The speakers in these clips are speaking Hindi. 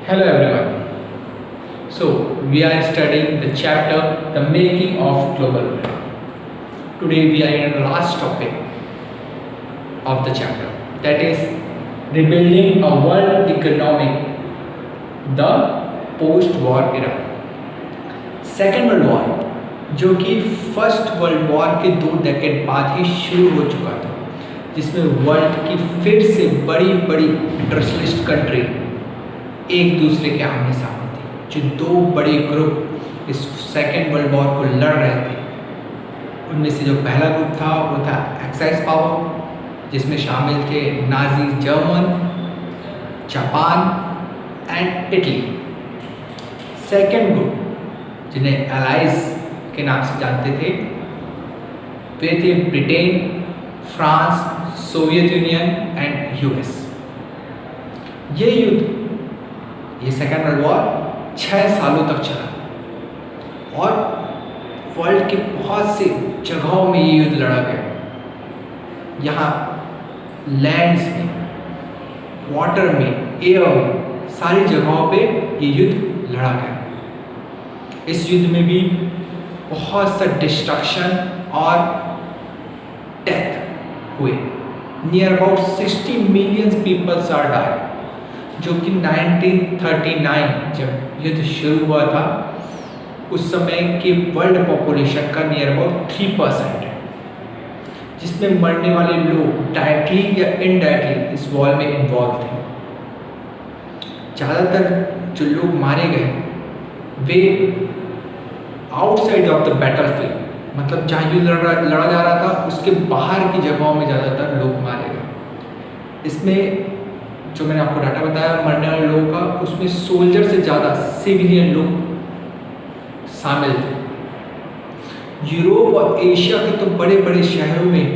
Hello everyone. So we are studying the chapter The Making of Global World. Today we are in the last topic of the chapter, that is rebuilding a world economic, the post-war era. Second world war जो कि फर्स्ट वर्ल्ड वॉर के 2 डेकेड बाद ही शुरू हो चुका था, जिसमें वर्ल्ड की फिर से बड़ी बड़ी इंडस्ट्रियलिस्ट कंट्री एक दूसरे के आमने सामने थी। जो 2 बड़े ग्रुप इस सेकेंड वर्ल्ड वॉर को लड़ रहे थे, उनमें से जो पहला ग्रुप था वो था एक्साइज पावर, जिसमें शामिल थे Nazi German, Japan and Italy. Second group जिन्हें एलाइज के नाम से जानते थे, वे थे Britain, France, Soviet union and US. ये युद्ध, ये सेकेंड वर्ल्ड वॉर 6 सालों तक चला और वर्ल्ड के बहुत से जगहों में ये युद्ध लड़ा गया। यहाँ लैंड्स में, वाटर में, एयर में, सारी जगहों पे ये युद्ध लड़ा गया। इस युद्ध में भी बहुत सा डिस्ट्रक्शन और डेथ हुए। Near about 60 million peoples are died, जो कि 1939 जब युद्ध शुरू हुआ था उस समय के वर्ल्ड पॉपुलेशन का नियर अबाउट 3% है, जिसमें मरने वाले लोग डायरेक्टली या इनडायरेक्टली इस वॉर में इन्वॉल्व थे। ज़्यादातर जो लोग मारे गए वे आउटसाइड ऑफ द बैटलफील्ड, मतलब जहाँ युद्ध लड़ा जा रहा था उसके बाहर की जगहों में ज़्यादातर लोग मारे गए। इसमें जो मैंने आपको डाटा बताया मरने वाले लोगों का, उसमें सोल्जर से ज़्यादा सिविलियन लोग शामिल थे। यूरोप और एशिया के तो बड़े बड़े शहरों में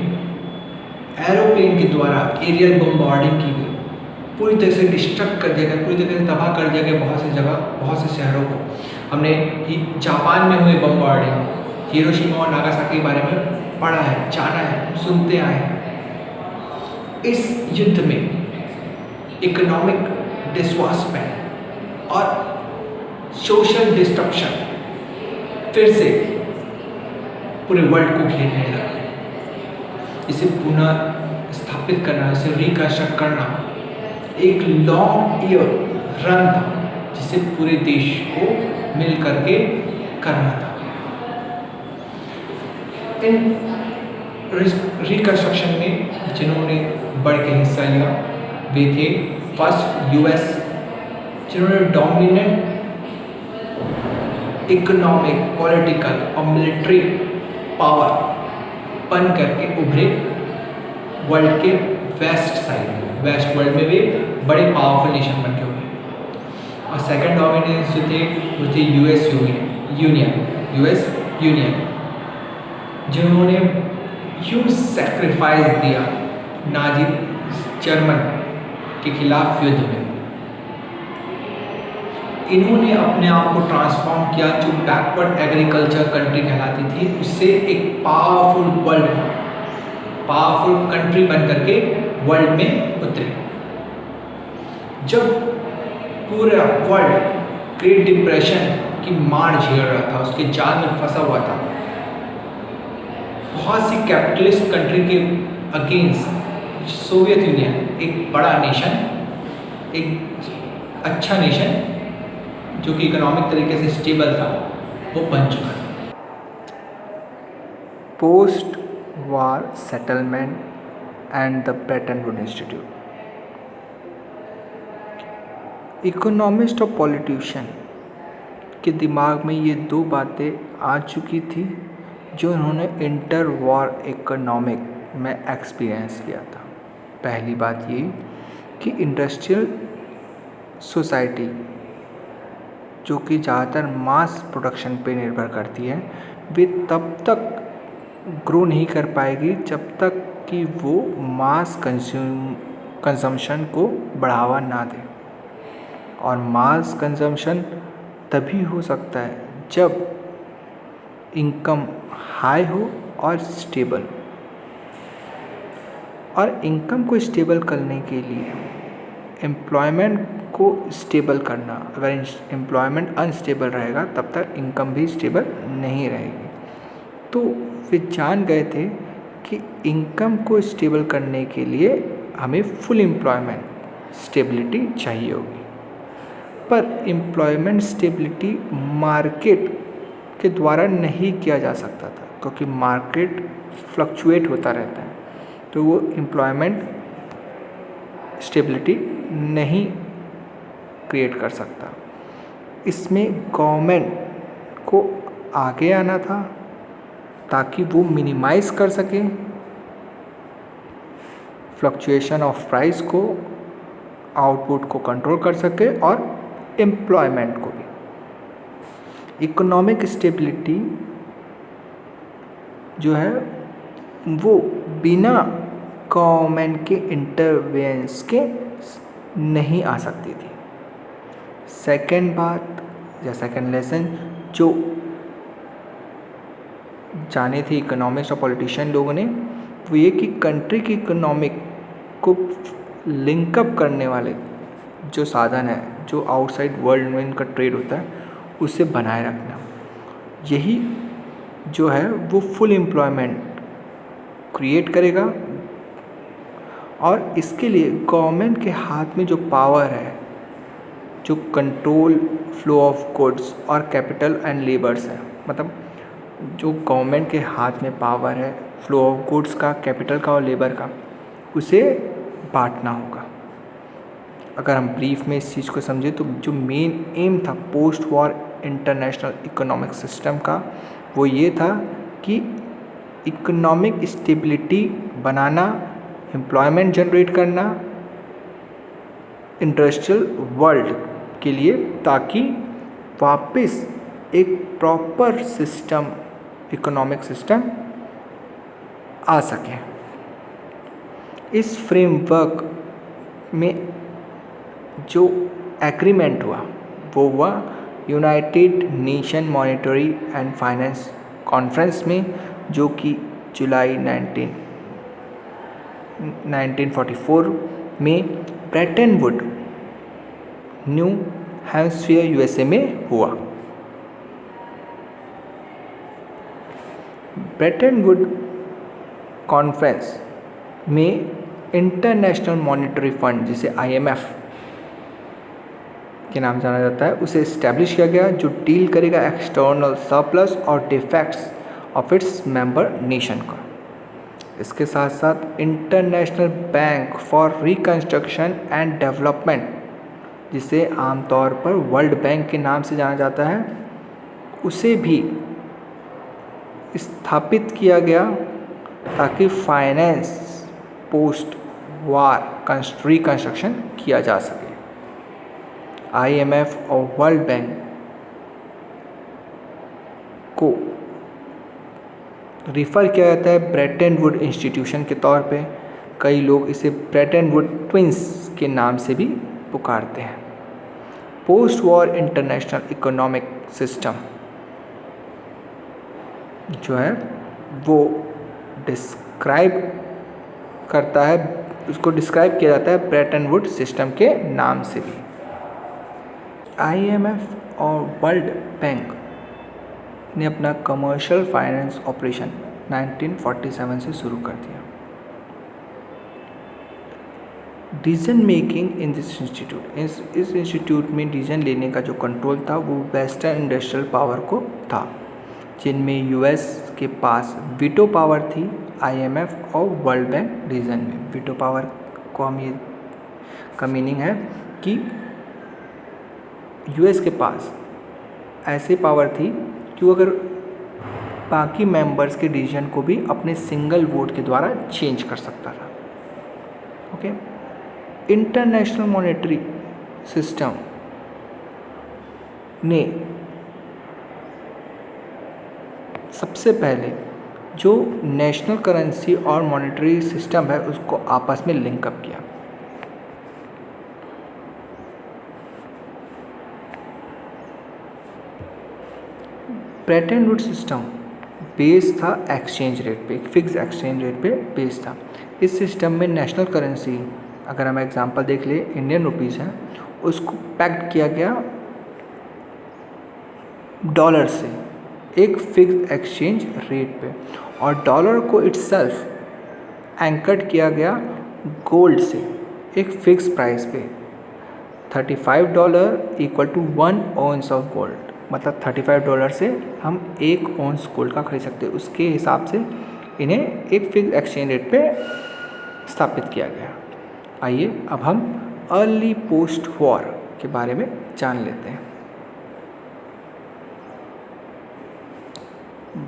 एरोप्लेन के द्वारा एरियल बम्बार्डिंग की गई, पूरी तरह से डिस्ट्रक्ट कर दिया गया, पूरी तरह से तबाह कर दिया गया बहुत सी जगह, बहुत से शहरों को। हमने जापान में हुए बम्बार्डिंग, हिरोशिमा और नागासाकी के बारे में पढ़ा है, जाना है, सुनते आए हैं। इस युद्ध में इकोनॉमिक डिसवास्टमेंट और सोशल डिस्ट्रक्शन फिर से पूरे वर्ल्ड को घेरने लगा। इसे पुनः स्थापित करना, इसे रिकंस्ट्रक्ट करना एक लॉन्ग ईयर रन था, जिसे पूरे देश को मिल करके करना था। इन रिकंस्ट्रक्शन में जिन्होंने बढ़ के हिस्सा लिया वे थे फर्स्ट यूएस, जिन्होंने डोमिनेंट इकोनॉमिक, पॉलिटिकल और मिलिट्री पावर बन करके उभरे वर्ल्ड के वेस्ट साइड में। वेस्ट वर्ल्ड में वे बड़े पावरफुल नेशन बन के हुए। और सेकंड डोमिनेंस जो थे वो थे यूएस यूनियन, जिन्होंने ह्यूज सैक्रिफाइस दिया नाजी जर्मन के खिलाफ युद्ध में। इन्होंने अपने आप को ट्रांसफॉर्म किया, जो बैकवर्ड एग्रीकल्चर कंट्री कहलाती थी उससे एक पावरफुल कंट्री बन करके वर्ल्ड में उतरे। जब पूरा वर्ल्ड ग्रेट डिप्रेशन की मार झेल रहा था, उसके जाल में फंसा हुआ था, बहुत सी कैपिटलिस्ट कंट्री के अगेंस्ट सोवियत यूनियन, एक बड़ा नेशन, एक अच्छा नेशन जो कि इकोनॉमिक तरीके से स्टेबल था, वो बन चुका था। Post war settlement and the Brayton would institute. Economist और पॉलिटिशियन के दिमाग में ये 2 बातें आ चुकी थी जो उन्होंने इंटर वॉर इकोनॉमिक में एक्सपीरियंस किया था। पहली बात ये कि इंडस्ट्रियल सोसाइटी जो कि ज़्यादातर मास प्रोडक्शन पे निर्भर करती है, वे तब तक ग्रो नहीं कर पाएगी जब तक कि वो मास कंजम्पशन को बढ़ावा ना दे। और मास कंजम्पशन तभी हो सकता है जब इनकम हाई हो और स्टेबल। और इनकम को स्टेबल करने के लिए एम्प्लॉयमेंट को स्टेबल करना। अगर एम्प्लॉयमेंट अनस्टेबल रहेगा तब तक इनकम भी स्टेबल नहीं रहेगी। तो वे जान गए थे कि इनकम को स्टेबल करने के लिए हमें फुल एम्प्लॉयमेंट स्टेबिलिटी चाहिए होगी। पर एम्प्लॉयमेंट स्टेबिलिटी मार्केट के द्वारा नहीं किया जा सकता था, क्योंकि मार्केट फ्लक्चुएट होता रहता है, तो वो एम्प्लॉयमेंट स्टेबिलिटी नहीं क्रिएट कर सकता। इसमें गवर्नमेंट को आगे आना था ताकि वो मिनिमाइज़ कर सके फ्लक्चुएशन ऑफ प्राइस को, आउटपुट को कंट्रोल कर सके और एम्प्लॉयमेंट को भी। इकोनॉमिक स्टेबिलिटी जो है वो बिना गवर्नमेंट के इंटरवेंस के नहीं आ सकती थी। सेकंड बात या सेकंड लेसन जो जाने थे इकोनॉमिक्स और पॉलिटिशियन लोगों ने, वो ये कि कंट्री की इकोनॉमिक को लिंकअप करने वाले जो साधन है, जो आउटसाइड वर्ल्ड में इनका ट्रेड होता है, उसे बनाए रखना। यही जो है वो फुल एम्प्लॉयमेंट क्रिएट करेगा। और इसके लिए गवर्नमेंट के हाथ में जो पावर है, जो कंट्रोल फ्लो ऑफ गुड्स और कैपिटल एंड लेबर्स है, मतलब जो गवर्नमेंट के हाथ में पावर है फ्लो ऑफ गुड्स का, कैपिटल का और लेबर का, उसे बांटना होगा। अगर हम ब्रीफ में इस चीज़ को समझें तो जो मेन एम था post war international economic system का, वो ये था कि इकोनॉमिक स्टेबिलिटी बनाना, एम्प्लॉयमेंट जनरेट करना इंडस्ट्रियल वर्ल्ड के लिए, ताकि वापस एक प्रॉपर सिस्टम, इकोनॉमिक सिस्टम आ सके। इस फ्रेमवर्क में जो एग्रीमेंट हुआ वो हुआ United nation monetary and finance conference में, जो कि जुलाई 1944 में Brayton would, new Hampshire USA में हुआ। ब्रेटन वुड कॉन्फ्रेंस में इंटरनेशनल मॉनेटरी फंड, जिसे आईएमएफ के नाम जाना जाता है, उसे इस्टेब्लिश किया गया, जो डील करेगा एक्सटर्नल सरप्लस और defects of its member nation का। इसके साथ साथ international bank for reconstruction and development, जिसे आमतौर पर वर्ल्ड बैंक के नाम से जाना जाता है, उसे भी स्थापित किया गया ताकि फाइनेंस पोस्ट वार रिकंस्ट्रक्शन किया जा सके। आईएमएफ और वर्ल्ड बैंक को रिफ़र किया जाता है ब्रेटन वुड इंस्टीट्यूशन के तौर पे। कई लोग इसे ब्रेटन वुड ट्विंस के नाम से भी पुकारते हैं। Post war international economic system जो है वो डिस्क्राइब करता है, उसको डिस्क्राइब किया जाता है ब्रेटन वुड सिस्टम के नाम से भी। आईएमएफ और वर्ल्ड बैंक ने अपना कमर्शियल फाइनेंस ऑपरेशन 1947 से शुरू कर दिया। Decision making in this institute, इस इंस्टीट्यूट में डिसीजन लेने का जो कंट्रोल था वो वेस्टर्न इंडस्ट्रियल पावर को था, जिनमें यूएस के पास वीटो पावर थी आईएमएफ और वर्ल्ड बैंक डिसीजन में। वीटो पावर को हम ये का मीनिंग है कि यूएस के पास ऐसे पावर थी कि वो अगर बाकी मेंबर्स के डिसीजन को भी अपने सिंगल वोट के द्वारा चेंज कर सकता था। ओके, इंटरनेशनल मॉनेटरी सिस्टम ने सबसे पहले जो नेशनल करेंसी और मॉनेटरी सिस्टम है उसको आपस में लिंकअप किया। ब्रेटन वुड सिस्टम बेस था एक्सचेंज रेट पे, एक फिक्स एक्सचेंज रेट पे बेस था। इस सिस्टम में नेशनल करेंसी, अगर हम एग्जांपल देख ले इंडियन रुपीज़ है, उसको पैक्ट किया गया डॉलर से एक फिक्स एक्सचेंज रेट पे, और डॉलर को इटसेल्फ एंकर्ड किया गया गोल्ड से एक फिक्स प्राइस पे। $35 equal to 1 ounce of gold, मतलब $35 से हम 1 ounce गोल्ड का खरीद सकते हैं। उसके हिसाब से इन्हें एक फिक्स एक्सचेंज रेट पे स्थापित किया गया। आइए अब हम अर्ली पोस्ट वॉर के बारे में जान लेते हैं।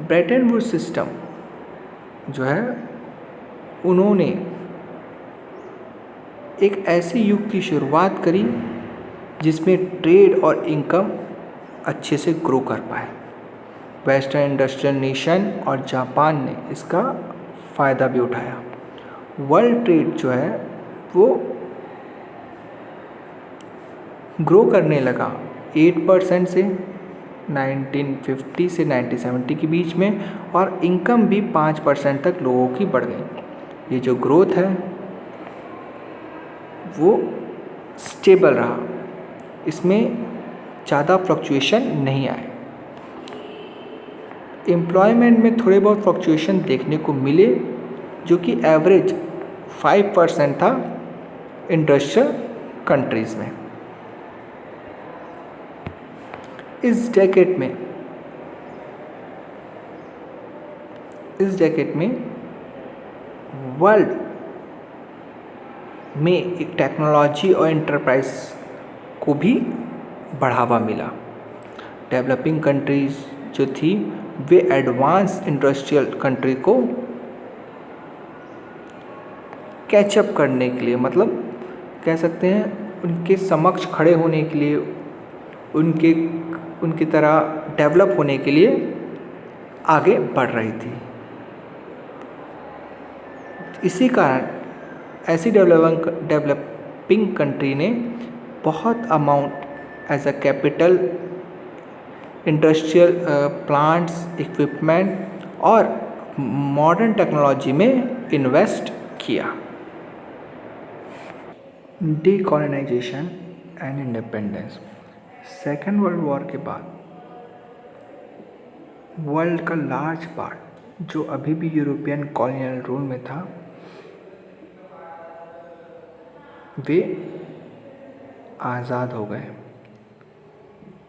ब्रेटन वुड्स सिस्टम जो है, उन्होंने एक ऐसे युग की शुरुआत करी जिसमें ट्रेड और इनकम अच्छे से ग्रो कर पाए। वेस्टर्न इंडस्ट्रियल नेशन और जापान ने इसका फ़ायदा भी उठाया। वर्ल्ड ट्रेड जो है वो ग्रो करने लगा 8% से 1950 से 1970 के बीच में, और इनकम भी 5% तक लोगों की बढ़ गई। ये जो ग्रोथ है वो स्टेबल रहा, इसमें ज़्यादा फ्लक्चुएशन नहीं आए। एम्प्लॉयमेंट में थोड़े बहुत फ्लक्चुएशन देखने को मिले, जो कि एवरेज 5% था इंडस्ट्रियल कंट्रीज़ में। इस डेकेड में वर्ल्ड में एक टेक्नोलॉजी और एंटरप्राइज को भी बढ़ावा मिला। डेवलपिंग कंट्रीज जो थी वे एडवांस इंडस्ट्रियल कंट्री को कैचअप करने के लिए, मतलब कह सकते हैं उनके समक्ष खड़े होने के लिए, उनकी तरह डेवलप होने के लिए आगे बढ़ रही थी। इसी कारण ऐसी डेवलपिंग कंट्री ने बहुत amount as a capital, industrial plants, equipment और मॉडर्न टेक्नोलॉजी में इन्वेस्ट किया। Decolonization and independence. Second world war के बाद वर्ल्ड का लार्ज पार्ट जो अभी भी यूरोपियन कॉलोनियल रूल में था, वे आज़ाद हो गए।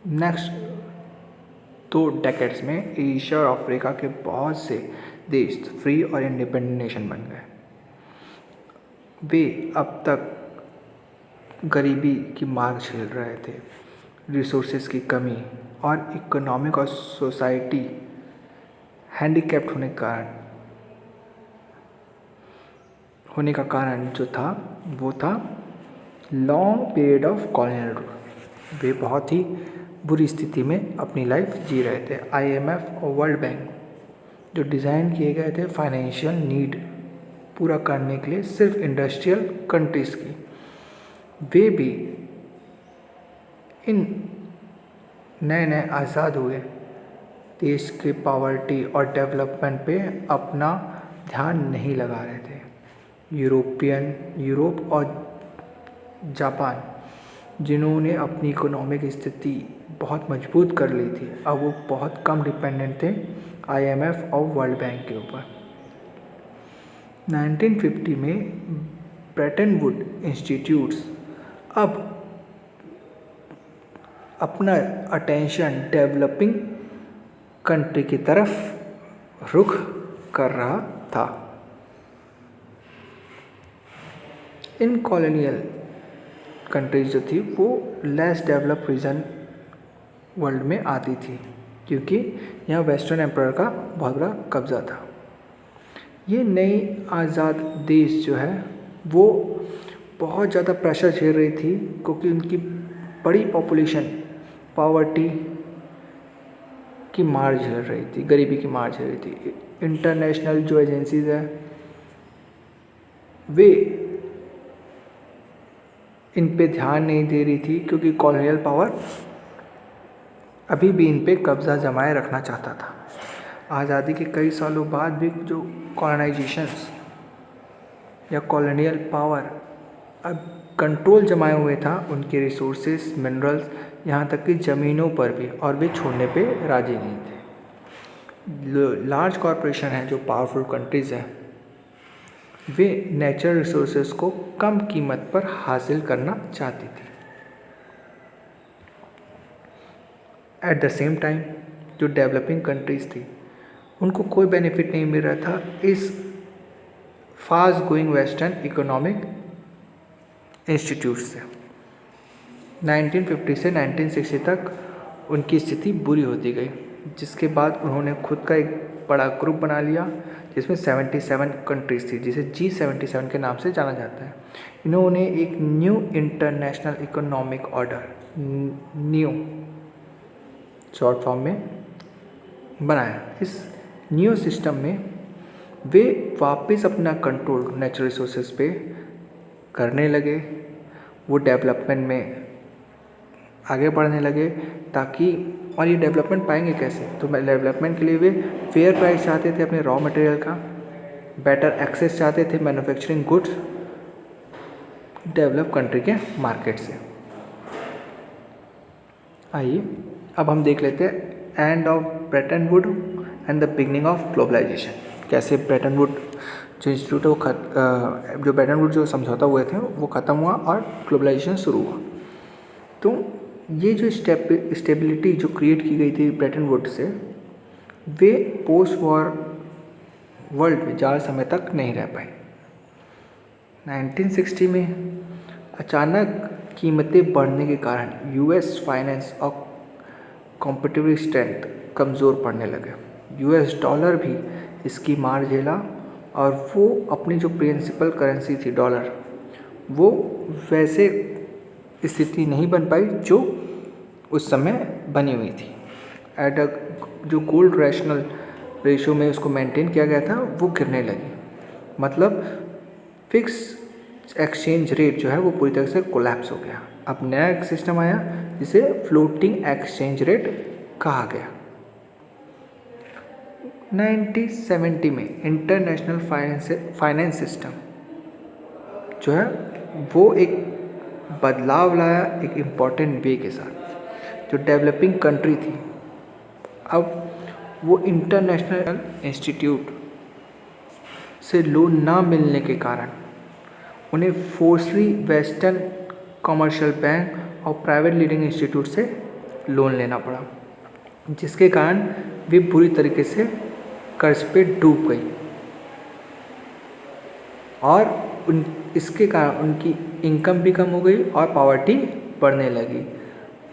नेक्स्ट 2 डेकेड्स में एशिया और अफ्रीका के बहुत से देश फ्री और इंडिपेंडेंट नेशन बन गए। वे अब तक गरीबी की मार झेल रहे थे, रिसोर्सेज की कमी और इकोनॉमिक और सोसाइटी हैंडीकैप्ड होने का कारण जो था वो था long period of colonial rule. वे बहुत ही बुरी स्थिति में अपनी लाइफ जी रहे थे। IMF और वर्ल्ड बैंक जो डिज़ाइन किए गए थे फाइनेंशियल नीड पूरा करने के लिए सिर्फ इंडस्ट्रियल कंट्रीज़ की, वे भी इन नए आज़ाद हुए देश के पॉवर्टी और डेवलपमेंट पे अपना ध्यान नहीं लगा रहे थे। यूरोप और जापान जिन्होंने अपनी इकोनॉमिक स्थिति बहुत मजबूत कर ली थी, अब वो बहुत कम डिपेंडेंट थे IMF और वर्ल्ड बैंक के ऊपर। 1950 में ब्रेटन वुड इंस्टीट्यूट्स अब अपना अटेंशन डेवलपिंग कंट्री की तरफ रुख कर रहा था। इन कॉलोनियल कंट्रीज जो थी वो लेस डेवलप रीजन वर्ल्ड में आती थी, क्योंकि यहाँ वेस्टर्न एम्पायर का बहुत बड़ा कब्ज़ा था। ये नई आज़ाद देश जो है वो बहुत ज़्यादा प्रेशर झेल रही थी, क्योंकि उनकी बड़ी पॉपुलेशन पॉवर्टी की मार झेल रही थी, गरीबी की मार झेल रही थी। इंटरनेशनल जो एजेंसीज है वे इन पे ध्यान नहीं दे रही थी, क्योंकि कॉलोनियल पावर अभी भी इन पे कब्ज़ा जमाए रखना चाहता था। आज़ादी के कई सालों बाद भी जो कॉलोनाइजेशंस या कॉलोनियल पावर अब कंट्रोल जमाए हुए था उनके रिसोर्सेस, मिनरल्स, यहाँ तक कि ज़मीनों पर भी, और वे छोड़ने पे राजी नहीं थे। लार्ज कॉरपोरेशन हैं जो पावरफुल कंट्रीज़ हैं, वे नेचुरल रिसोर्सेस को कम कीमत पर हासिल करना चाहती थी। एट द सेम टाइम जो डेवलपिंग कंट्रीज़ थी उनको कोई बेनिफिट नहीं मिल रहा था इस fast going western economic institute से। 1950 से 1960 तक उनकी स्थिति बुरी होती गई, जिसके बाद उन्होंने खुद का एक बड़ा ग्रुप बना लिया जिसमें 77 कंट्रीज़ थी, जिसे G77 के नाम से जाना जाता है। इन्होंने एक new international economic order, new short form में बनाया। इस न्यू सिस्टम में वे वापस अपना कंट्रोल नेचुरल रिसोर्सेज पे करने लगे, वो डेवलपमेंट में आगे बढ़ने लगे ताकि, और ये डेवलपमेंट पाएंगे कैसे, तो डेवलपमेंट के लिए वे फेयर प्राइस चाहते थे अपने रॉ मटेरियल का, बेटर एक्सेस चाहते थे मैन्युफैक्चरिंग गुड्स डेवलप कंट्री के मार्केट से। आइए अब हम देख लेते हैं end of Bretton Wood and the beginning of globalisation. कैसे ब्रेटन वुड जो इंस्टीट्यूट है वो जो ब्रेटन वुड जो समझौता हुए थे वो ख़त्म हुआ और ग्लोबलाइजेशन शुरू हुआ। तो ये जो स्टेबिलिटी जो क्रिएट की गई थी Brayton would say, way post war world में ज़्यादा समय तक नहीं रह पाई। 1960 में अचानक कीमतें बढ़ने के कारण यूएस फाइनेंस और कॉम्पिटिटिव स्ट्रेंथ कमज़ोर पड़ने लगे। यूएस डॉलर भी इसकी मार झेला और वो अपनी जो प्रिंसिपल करेंसी थी डॉलर, वो वैसे स्थिति नहीं बन पाई जो उस समय बनी हुई थी। एट जो गोल्ड रैशनल रेशो में उसको मेंटेन किया गया था वो गिरने लगी, मतलब फिक्स एक्सचेंज रेट जो है वो पूरी तरह से कोलैप्स हो गया। अब नया एक सिस्टम आया जिसे फ्लोटिंग एक्सचेंज रेट कहा गया। 1970 में इंटरनेशनल फाइनेंस सिस्टम जो है वो एक बदलाव लाया एक इम्पॉर्टेंट वे के साथ। जो डेवलपिंग कंट्री थी अब वो इंटरनेशनल इंस्टीट्यूट से लोन ना मिलने के कारण उन्हें फोर्सली वेस्टर्न कमर्शियल बैंक और प्राइवेट लीडिंग इंस्टीट्यूट से लोन लेना पड़ा, जिसके कारण वे बुरी तरीके से कर्ज पे डूब गई और इसके कारण उनकी इनकम भी कम हो गई और पॉवर्टी बढ़ने लगी।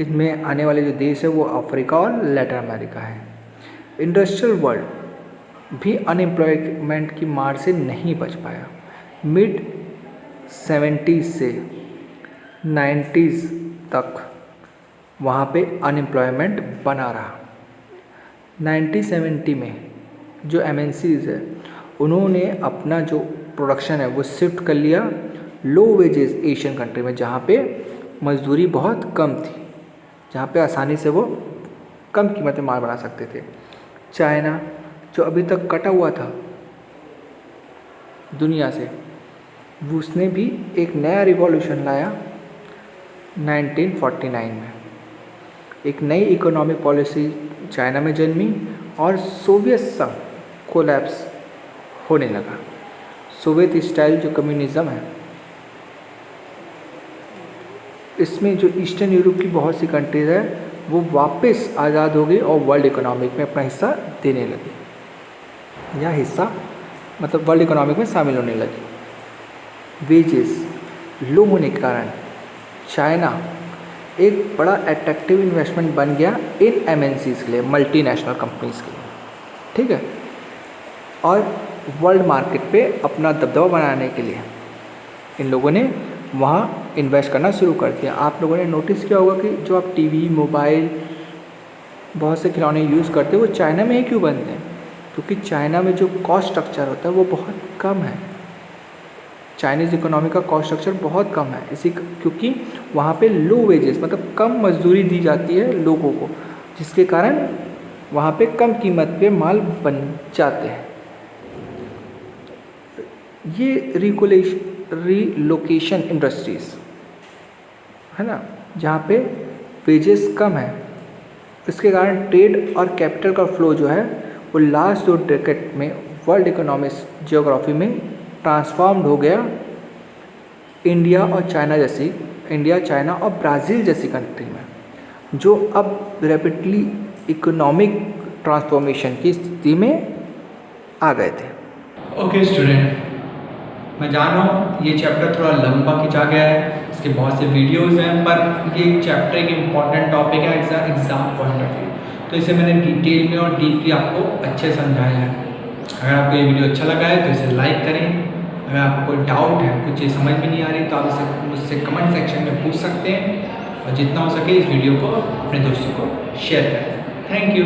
इसमें आने वाले जो देश है वो अफ्रीका और लैटिन अमेरिका है। इंडस्ट्रियल वर्ल्ड भी अनएम्प्लॉयमेंट की मार से नहीं बच पाया। मिड 70s से 90s तक वहाँ पे अनएम्प्लॉयमेंट बना रहा। 1970 में जो MNCs है उन्होंने अपना जो प्रोडक्शन है वो शिफ्ट कर लिया लो वेजेस एशियन कंट्री में, जहाँ पे मजदूरी बहुत कम थी, जहाँ पे आसानी से वो कम कीमत में माल बना सकते थे। चाइना जो अभी तक कटा हुआ था दुनिया से, उसने भी एक नया रिवॉल्यूशन लाया 1949 में। एक नई इकोनॉमिक पॉलिसी चाइना में जन्मी और सोवियत संघ कोलैप्स होने लगा। सोवियत स्टाइल जो कम्युनिज़्म है, इसमें जो ईस्टर्न यूरोप की बहुत सी कंट्रीज़ है वो वापस आज़ाद हो गई और वर्ल्ड इकोनॉमिक में अपना हिस्सा देने लगी, या हिस्सा मतलब वर्ल्ड इकोनॉमिक में शामिल होने लगी। वेजेस लो होने के कारण चाइना एक बड़ा अट्रैक्टिव इन्वेस्टमेंट बन गया इन MNCs के लिए, मल्टीनेशनल कंपनीज़ के लिए, ठीक है। और वर्ल्ड मार्केट पे अपना दबदबा बनाने के लिए इन लोगों ने वहाँ इन्वेस्ट करना शुरू कर दिया। आप लोगों ने नोटिस किया होगा कि जो आप टीवी, मोबाइल, बहुत से खिलौने यूज़ करते हैं वो चाइना में ही क्यों बनते हैं? क्योंकि चाइना में जो कॉस्ट स्ट्रक्चर होता है वो बहुत कम है। चाइनीज़ इकोनॉमी का कॉस्ट स्ट्रक्चर बहुत कम है, क्योंकि वहाँ पे लो वेजेस मतलब कम मजदूरी दी जाती है लोगों को, जिसके कारण वहाँ पे कम कीमत पे माल बन जाते हैं। ये रिलोकेशन इंडस्ट्रीज़, है ना, जहाँ पे वेजेस कम है। इसके कारण ट्रेड और कैपिटल का फ्लो जो है वो लास्ट 2 डेकेड में वर्ल्ड इकोनॉमिक्स जियोग्राफी में ट्रांसफॉर्म्ड हो गया। इंडिया, चाइना और ब्राज़ील जैसी कंट्री में, जो अब रैपिडली इकोनॉमिक ट्रांसफॉर्मेशन की स्थिति में आ गए थे। ओके स्टूडेंट, मैं जान रहा हूँ ये चैप्टर थोड़ा लंबा खिंचा गया है, इसके बहुत से वीडियोस हैं, पर ये चैप्टर एक इम्पॉर्टेंट टॉपिक है एग्ज़ाम पॉइंट ऑफ व्यू, तो इसे मैंने डिटेल में और डीपली आपको अच्छे समझाया है। अगर आपको ये वीडियो अच्छा लगा है तो इसे लाइक करें। अगर आपको कोई डाउट है, कुछ चीज़ समझ में नहीं आ रही, तो आप इसे मुझसे कमेंट सेक्शन में पूछ सकते हैं, और जितना हो सके इस वीडियो को अपने दोस्तों को शेयर करें। Thank you.